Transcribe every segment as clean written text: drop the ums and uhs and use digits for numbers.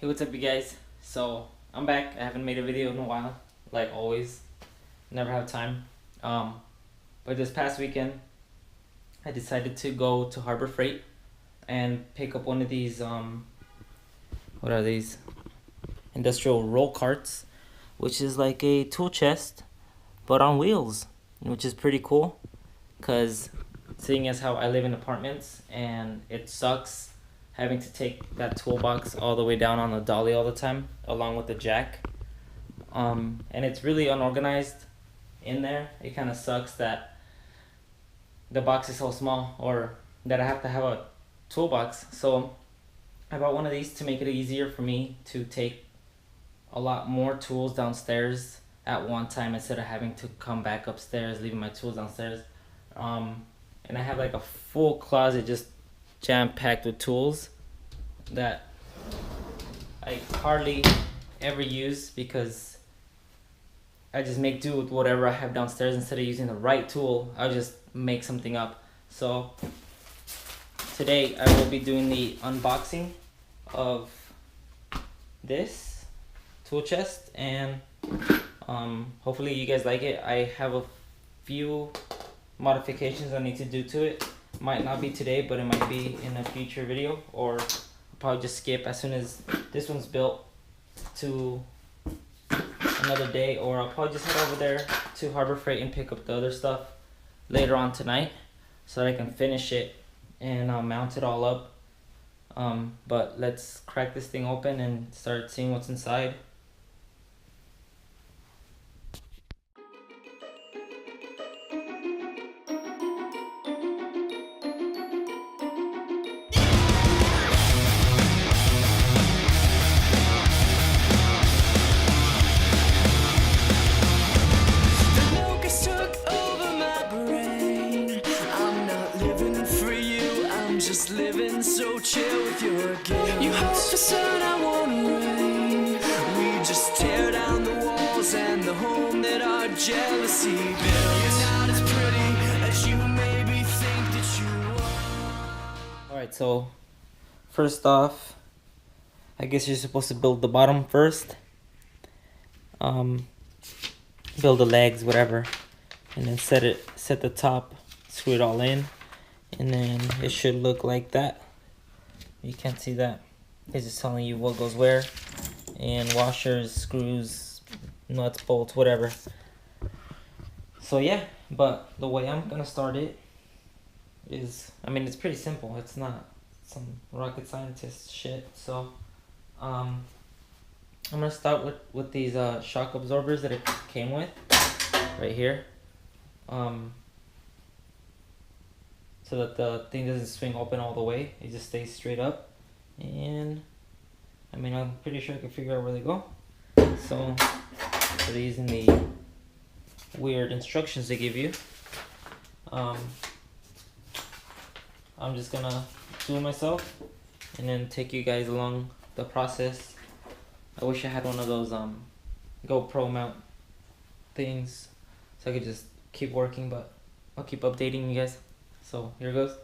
Hey, what's up, you guys? So I'm back. I haven't made a video in a while, like always. Never have time. But this past weekend, I decided to go to Harbor Freight and pick up one of these. What are these? Industrial roll carts, which is like a tool chest, but on wheels, which is pretty cool. Cause seeing as how I live in apartments and it sucks having to take that toolbox all the way down on the dolly all the time, along with the jack. And it's really unorganized in there. It kind of sucks that the box is so small, or that I have to have a toolbox. So I bought one of these to make it easier for me to take a lot more tools downstairs at one time instead of having to come back upstairs, leaving my tools downstairs. And I have like a full closet just jam-packed with tools that I hardly ever use because I just make do with whatever I have downstairs. Instead of using the right tool, I'll just make something up. So today I will be doing the unboxing of this tool chest, and hopefully you guys like it. I have a few modifications I need to do to it. Might not be today, but it might be in a future video, or I'll probably just skip as soon as this one's built to another day, or I'll probably just head over there to Harbor Freight and pick up the other stuff later on tonight so that I can finish it and mount it all up. But let's crack this thing open and start seeing what's inside. Just living so chill with your guilt. You hope for sun, I want rain. We just tear down the walls and the home that our jealousy built. You're not as pretty as you maybe think that you are. Alright, so first off, I guess you're supposed to build the bottom first. Build the legs, whatever, and then set the top, screw it all in. And then it should look like that. You can't see that. It's just telling you what goes where. And washers, screws, nuts, bolts, whatever. So yeah, but the way I'm gonna start it is, I mean, it's pretty simple. It's not some rocket scientist shit. So I'm gonna start with these shock absorbers that it came with right here. So that the thing doesn't swing open all the way. It just stays straight up. And I mean, I'm pretty sure I can figure out where they go. So they're using the weird instructions they give you. I'm just gonna do it myself and then take you guys along the process. I wish I had one of those GoPro mount things so I could just keep working, but I'll keep updating you guys. So here goes.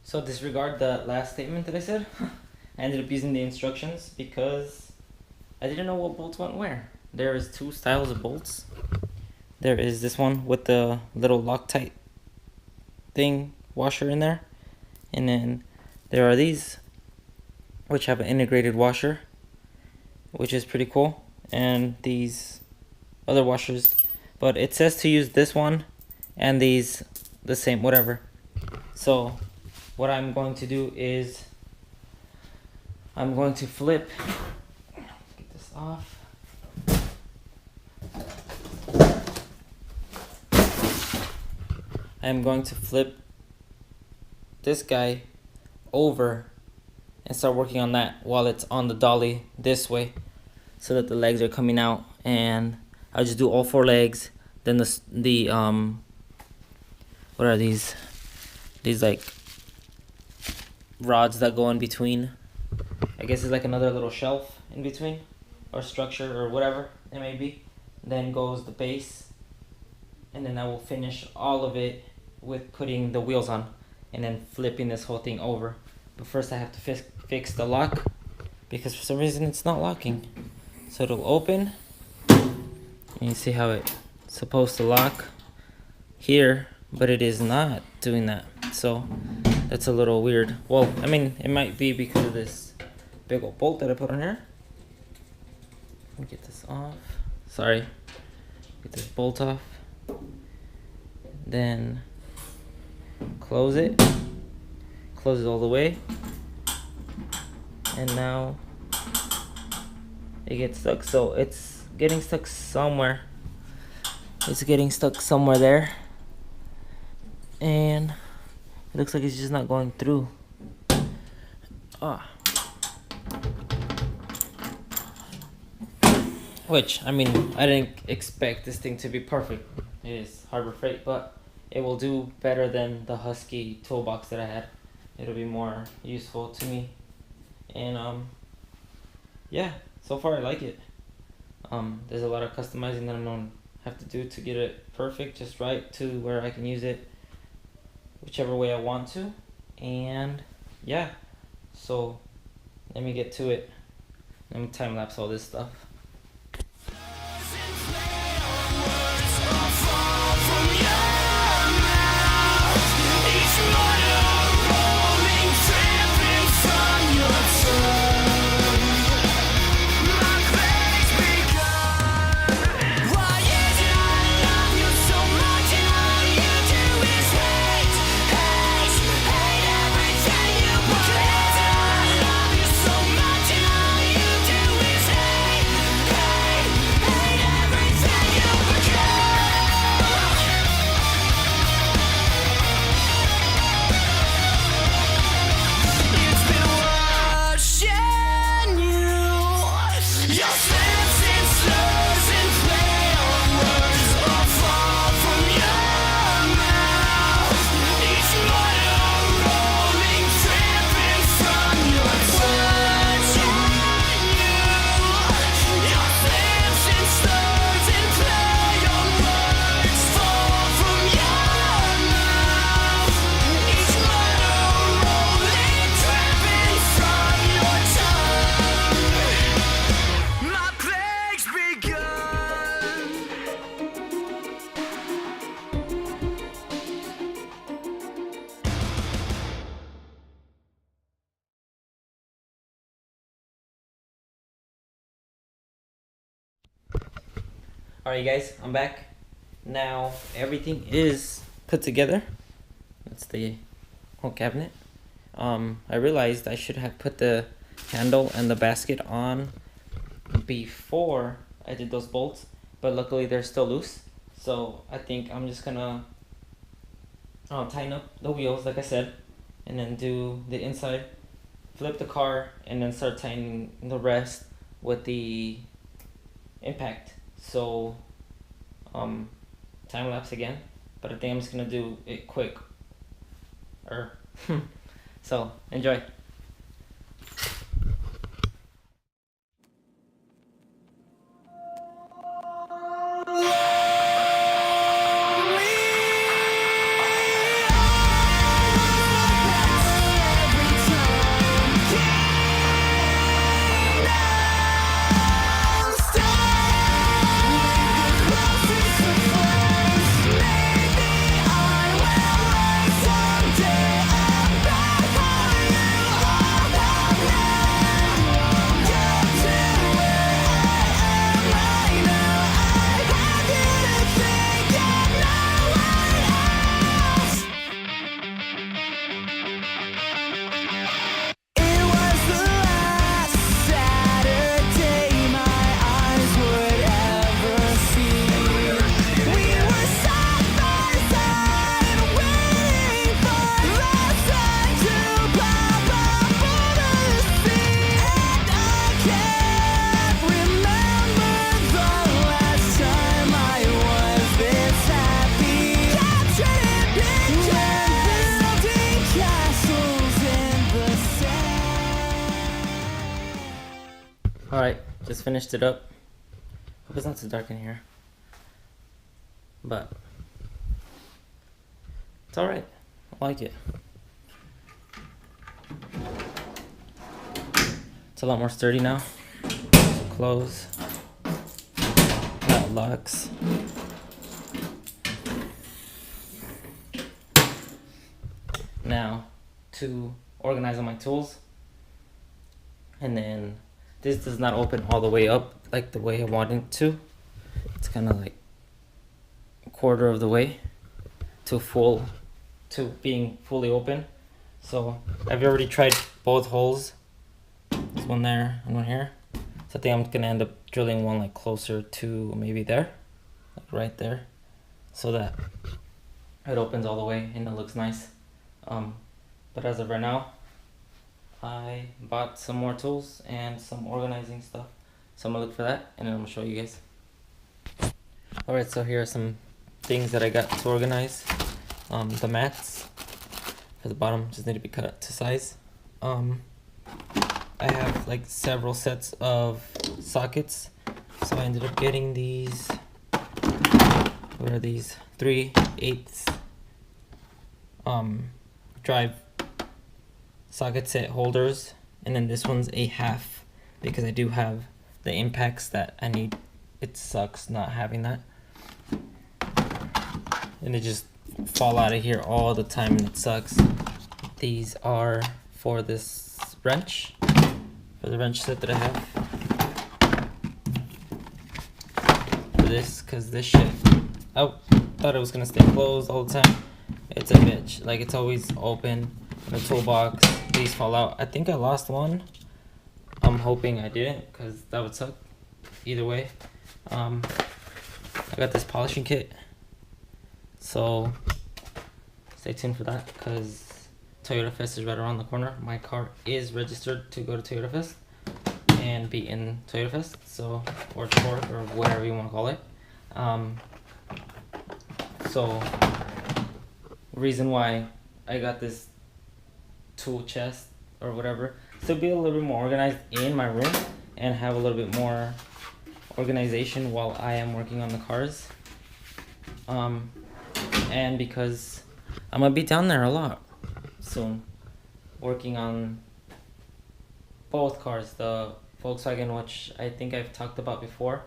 So disregard the last statement that I said. I ended up using the instructions because I didn't know what bolts went where. There is two styles of bolts. There is this one with the little Loctite thing, washer in there. And then there are these, which have an integrated washer. which is pretty cool, and these other washers, but it says to use this one and these the same, whatever. So what I'm going to do is I'm going to flip, get this off. I'm going to flip this guy over and start working on that while it's on the dolly this way, so that the legs are coming out, and I'll just do all 4 legs. Then the what are these like rods that go in between? I guess it's like another little shelf in between, or structure, or whatever it may be. Then goes the base, and then I will finish all of it with putting the wheels on and then flipping this whole thing over. But first I have to fix the lock, because for some reason it's not locking. So it'll open, and you see how it's supposed to lock here, but it is not doing that. So that's a little weird. Well, I mean, it might be because of this big old bolt that I put on here. Let me get this off. Sorry. Get this bolt off. Then close it. Close it all the way. And now it gets stuck. So it's getting stuck somewhere. It's getting stuck somewhere there. And it looks like it's just not going through. Which, I mean, I didn't expect this thing to be perfect. It is Harbor Freight, but it will do better than the Husky toolbox that I had. It'll be more useful to me. And yeah, so far I like it. There's a lot of customizing that I don't have to do to get it perfect, just right, to where I can use it whichever way I want to. And yeah, so let me get to it. Let me time lapse all this stuff. Alright guys, I'm back. Now everything is put together. That's the whole cabinet. I realized I should have put the handle and the basket on before I did those bolts, but luckily they're still loose. So I think I'm just gonna tighten up the wheels like I said, and then do the inside, flip the car, and then start tightening the rest with the impact. So time lapse again, but I think I'm just gonna do it quick. So enjoy. Someday I'm back for you. Alright, just finished it up. Hope it's not too dark in here. But it's alright. I like it. It's a lot more sturdy now. Close. That locks. Now to organize all my tools. And then this does not open all the way up like the way I want it to. It's kind of like a quarter of the way to being fully open. So I've already tried both holes. There's one there and one here. So I think I'm gonna end up drilling one like closer to maybe there, like right there, so that it opens all the way and it looks nice. But as of right now, I bought some more tools and some organizing stuff. So I'm gonna look for that and then I'm gonna show you guys. Alright, so here are some things that I got to organize. The mats for the bottom just need to be cut up to size. I have like several sets of sockets, so I ended up getting these. What are these? 3/8 drive socket set holders, and then this one's a half because I do have the impacts that I need. It sucks not having that, and they just fall out of here all the time and it sucks. These are for this wrench, for the wrench set that I have for this, because this shit, I thought it was gonna stay closed all the time. It's a bitch. Like, it's always open in the toolbox. These fall out. I think I lost one. I'm hoping I didn't, because that would suck either way. I got this polishing kit, so stay tuned for that, because Toyota Fest is right around the corner. My car is registered to go to Toyota Fest and be in Toyota Fest, so, or tour, or whatever you want to call it. So reason why I got this tool chest or whatever, so be a little bit more organized in my room and have a little bit more organization while I am working on the cars. And because I'm gonna be down there a lot soon, working on both cars, the Volkswagen, which I think I've talked about before,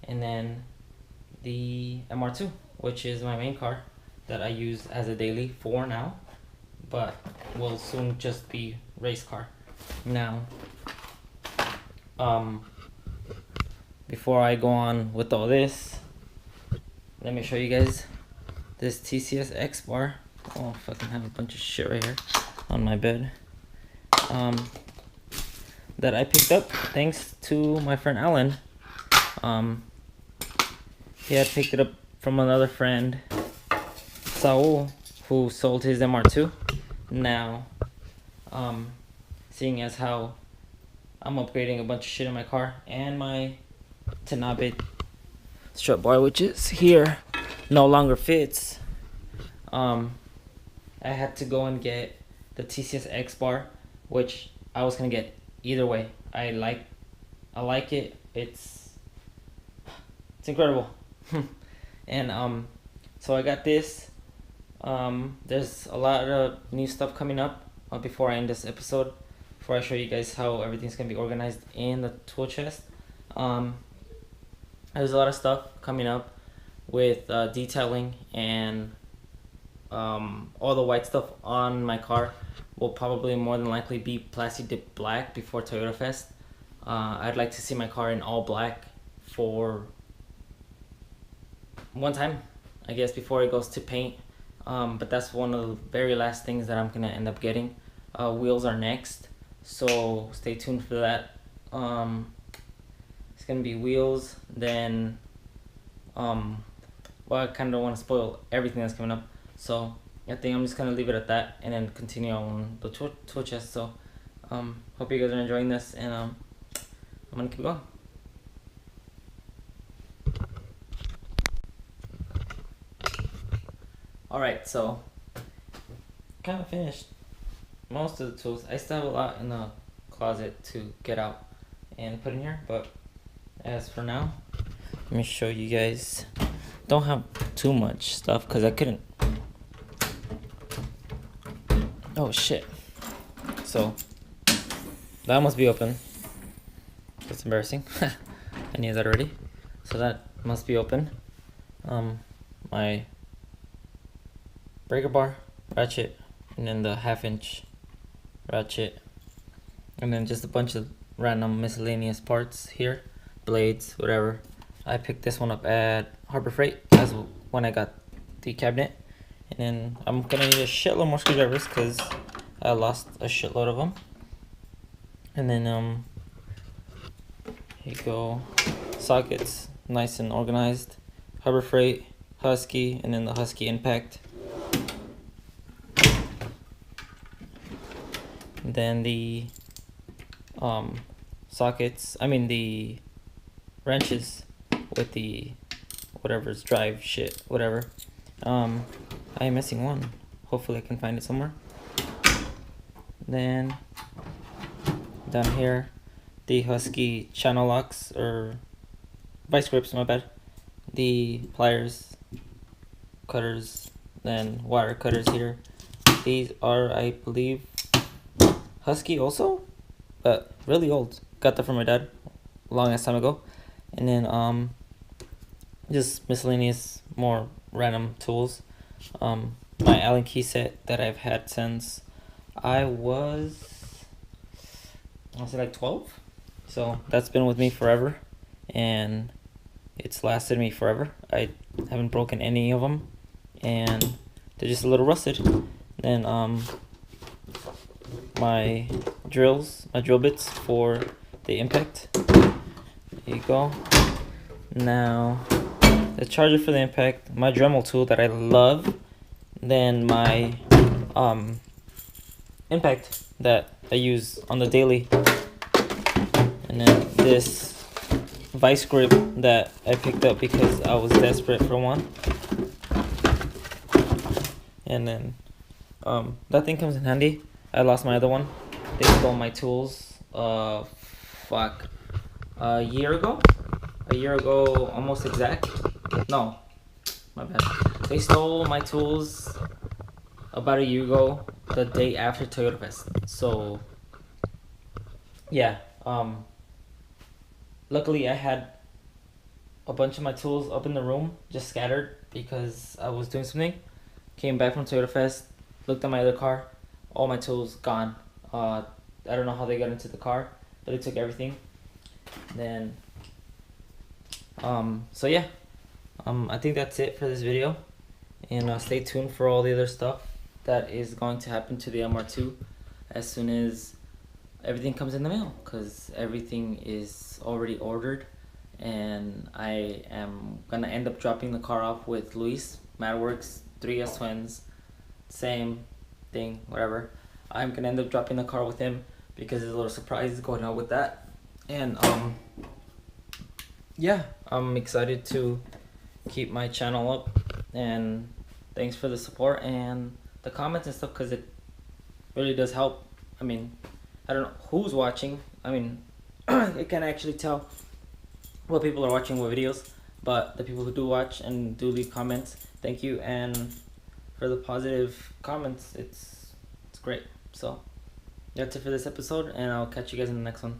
and then the MR2, which is my main car that I use as a daily for now, but will soon just be race car. Now, before I go on with all this, let me show you guys this TCS X bar. Oh, I fucking have a bunch of shit right here on my bed. That I picked up thanks to my friend Alan. He had picked it up from another friend, Saul, who sold his MR2. Now, seeing as how I'm upgrading a bunch of shit in my car, and my Tanabe strut bar, which is here, no longer fits, I had to go and get the TCS X bar, which I was gonna get either way. I like it. It's incredible. And so I got this. There's a lot of new stuff coming up before I end this episode, before I show you guys how everything's gonna be organized in the tool chest. There's a lot of stuff coming up with detailing, and all the white stuff on my car will probably more than likely be Plasti Dip Black before Toyota Fest. I'd like to see my car in all black for one time, I guess, before it goes to paint. But that's one of the very last things that I'm gonna end up getting. Wheels are next, so stay tuned for that. It's gonna be wheels, then well, I kind of don't want to spoil everything that's coming up, so I think I'm just gonna leave it at that and then continue on the tool chest. So hope you guys are enjoying this, and I'm gonna keep going. Alright, so kind of finished most of the tools. I still have a lot in the closet to get out and put in here. But as for now, let me show you guys. Don't have too much stuff because I couldn't. Oh shit. So that must be open. That's embarrassing. I knew that already. So that must be open. My breaker bar, ratchet, and then the 1/2 inch ratchet, and then just a bunch of random miscellaneous parts here, blades, whatever. I picked this one up at Harbor Freight as when I got the cabinet, and then I'm gonna need a shitload more screwdrivers because I lost a shitload of them. And then here you go, sockets, nice and organized. Harbor Freight, Husky, and then the Husky Impact. And then the sockets, I mean the wrenches with the whatever's drive shit, whatever. I am missing one. Hopefully I can find it somewhere. Then down here, the Husky channel locks or vice grips, my bad. The pliers, cutters, then wire cutters here. These are, I believe, Husky also, but really old. Got that from my dad long ass time ago. And then just miscellaneous, more random tools. My Allen key set that I've had since I was like 12. So that's been with me forever, and it's lasted me forever. I haven't broken any of them, and they're just a little rusted. Then my drills, my drill bits for the Impact. There you go. Now the charger for the Impact, my Dremel tool that I love, then my Impact that I use on the daily, and then this vice grip that I picked up because I was desperate for one. And then that thing comes in handy. I lost my other one. They stole my tools a year ago, almost exact. No, my bad. They stole my tools about a year ago, the day after Toyota Fest. So yeah, luckily I had a bunch of my tools up in the room, just scattered because I was doing something. Came back from Toyota Fest, looked at my other car, all my tools gone. I don't know how they got into the car, but they took everything. Then so yeah, I think that's it for this video, and stay tuned for all the other stuff that is going to happen to the MR2 as soon as everything comes in the mail, because everything is already ordered, and I am gonna end up dropping the car off with Luis, Madworks, 3S Twins, same thing, whatever. I'm gonna end up dropping the car with him because there's a little surprise going on with that. And yeah, I'm excited to keep my channel up, and thanks for the support and the comments and stuff, because it really does help. I mean, I don't know who's watching. I mean, I can't actually tell what people are watching what videos, but the people who do watch and do leave comments, thank you. And for the positive comments, it's great. So that's it for this episode, and I'll catch you guys in the next one.